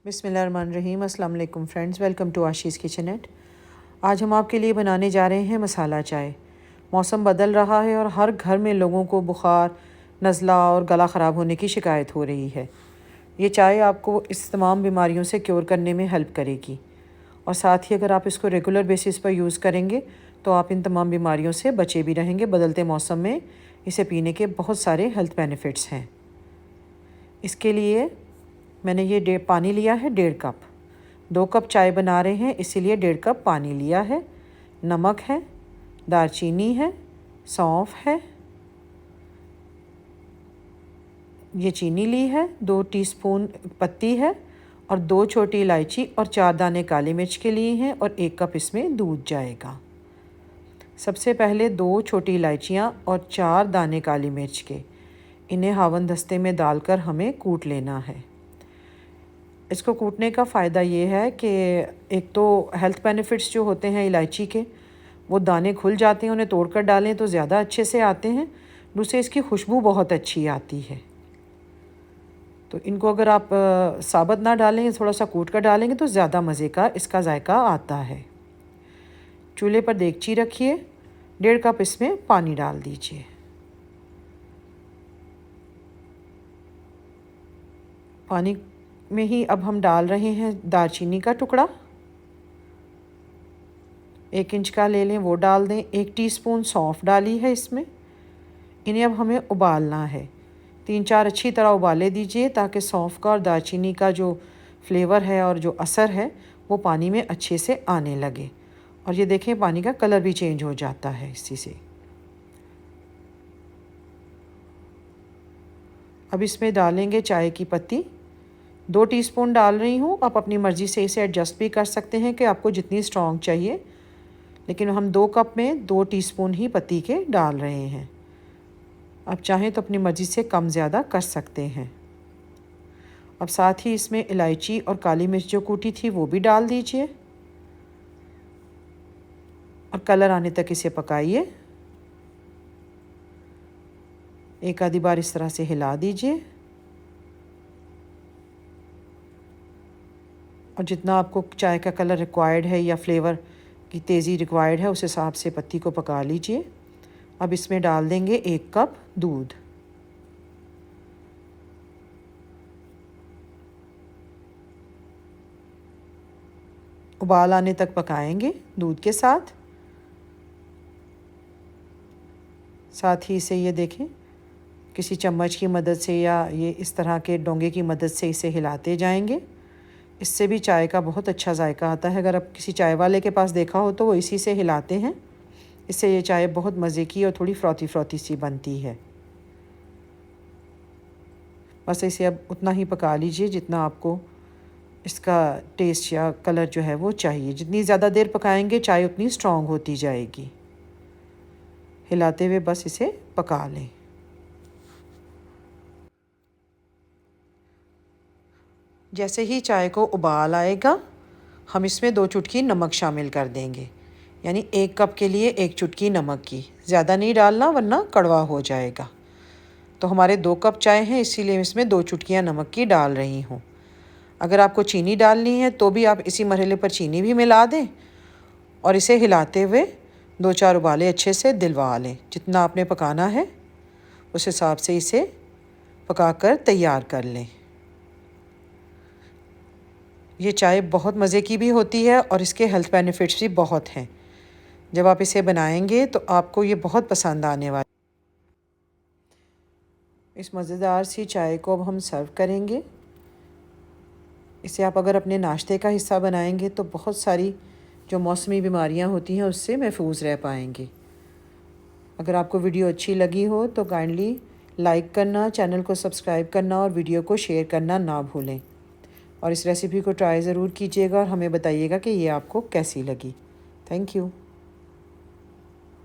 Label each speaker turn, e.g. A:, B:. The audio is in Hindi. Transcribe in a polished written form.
A: बिस्मिल्लाहिर्रहमानिर्रहीम। अस्सलाम वालेकुम फ्रेंड्स, वेलकम टू आशीज़ किचनेट। आज हम आपके लिए बनाने जा रहे हैं मसाला चाय। मौसम बदल रहा है और हर घर में लोगों को बुखार, नज़ला और गला ख़राब होने की शिकायत हो रही है। ये चाय आपको इस तमाम बीमारियों से क्योर करने में हेल्प करेगी और साथ ही अगर आप इसको रेगुलर बेसिस पर यूज़ करेंगे तो आप इन तमाम बीमारियों से बचे भी रहेंगे। बदलते मौसम में इसे पीने के बहुत सारे हेल्थ बेनिफिट्स हैं। इसके लिए मैंने ये पानी लिया है 1.5 कप। 2 कप चाय बना रहे हैं इसीलिए 1.5 कप पानी लिया है। नमक है, दालचीनी है, सौंफ है, ये चीनी ली है, 2 टीस्पून पत्ती है और 2 छोटी इलायची और 4 दाने काली मिर्च के लिए हैं और 1 कप इसमें दूध जाएगा। सबसे पहले 2 छोटी इलायचियाँ और 4 दाने काली मिर्च के, इन्हें हावन दस्ते में डालकर हमें कूट लेना है। इसको कूटने का फ़ायदा ये है कि एक तो हेल्थ बेनिफिट्स जो होते हैं इलायची के, वो दाने खुल जाते हैं, उन्हें तोड़कर डालें तो ज़्यादा अच्छे से आते हैं। दूसरे इसकी खुशबू बहुत अच्छी आती है। तो इनको अगर आप साबुत ना डालें, थोड़ा सा कूट कर डालेंगे तो ज़्यादा मज़े का इसका जायका आता है। चूल्हे पर देगची रखिए, 1.5 कप इसमें पानी डाल दीजिए। पानी में ही अब हम डाल रहे हैं दालचीनी का टुकड़ा, 1 इंच का ले लें वो डाल दें। 1 टीस्पून सौंफ डाली है इसमें। इन्हें अब हमें उबालना है। 3-4 अच्छी तरह उबाले दीजिए ताकि सौंफ का और दालचीनी का जो फ्लेवर है और जो असर है वो पानी में अच्छे से आने लगे। और ये देखें पानी का कलर भी चेंज हो जाता है इसी से। अब इसमें डालेंगे चाय की पत्ती, 2 टीस्पून डाल रही हूँ। आप अपनी मर्ज़ी से इसे एडजस्ट भी कर सकते हैं कि आपको जितनी स्ट्रॉन्ग चाहिए, लेकिन हम 2 कप में 2 टीस्पून ही पत्ती के डाल रहे हैं। आप चाहें तो अपनी मर्ज़ी से कम ज़्यादा कर सकते हैं। अब साथ ही इसमें इलायची और काली मिर्च जो कूटी थी वो भी डाल दीजिए और कलर आने तक इसे पकाइए। एक आधी बार इस तरह से हिला दीजिए और जितना आपको चाय का कलर रिक्वायर्ड है या फ्लेवर की तेज़ी रिक्वायर्ड है उस हिसाब से पत्ती को पका लीजिए। अब इसमें डाल देंगे 1 कप दूध। उबाल आने तक पकाएंगे दूध के साथ। साथ ही इसे ये देखें किसी चम्मच की मदद से या ये इस तरह के डोंगे की मदद से इसे हिलाते जाएंगे। इससे भी चाय का बहुत अच्छा जायका आता है। अगर आप किसी चाय वाले के पास देखा हो तो वो इसी से हिलाते हैं। इससे ये चाय बहुत मज़े की और थोड़ी फ्रॉथी फ्रॉथी सी बनती है। बस इसे अब उतना ही पका लीजिए जितना आपको इसका टेस्ट या कलर जो है वो चाहिए। जितनी ज़्यादा देर पकाएंगे चाय उतनी स्ट्रॉन्ग होती जाएगी। हिलाते हुए बस इसे पका लें। जैसे ही चाय को उबाल आएगा हम इसमें 2 चुटकी नमक शामिल कर देंगे, यानी 1 कप के लिए 1 चुटकी नमक की। ज़्यादा नहीं डालना वरना कड़वा हो जाएगा। तो हमारे 2 कप चाय हैं इसीलिए इसमें 2 चुटकियाँ नमक की डाल रही हूँ। अगर आपको चीनी डालनी है तो भी आप इसी मरहले पर चीनी भी मिला दें और इसे हिलाते हुए 2-4 उबाले अच्छे से दिलवा लें। जितना आपने पकाना है उस हिसाब से इसे पकाकर तैयार कर लें। ये चाय बहुत मज़े की भी होती है और इसके हेल्थ बेनिफिट्स भी बहुत हैं। जब आप इसे बनाएंगे तो आपको ये बहुत पसंद आने वाला। इस मज़ेदार सी चाय को अब हम सर्व करेंगे। इसे आप अगर अपने नाश्ते का हिस्सा बनाएंगे तो बहुत सारी जो मौसमी बीमारियां होती हैं उससे महफूज रह पाएंगे। अगर आपको वीडियो अच्छी लगी हो तो काइंडली लाइक करना, चैनल को सब्सक्राइब करना और वीडियो को शेयर करना ना भूलें। और इस रेसिपी को ट्राई ज़रूर कीजिएगा और हमें बताइएगा कि ये आपको कैसी लगी। Thank you.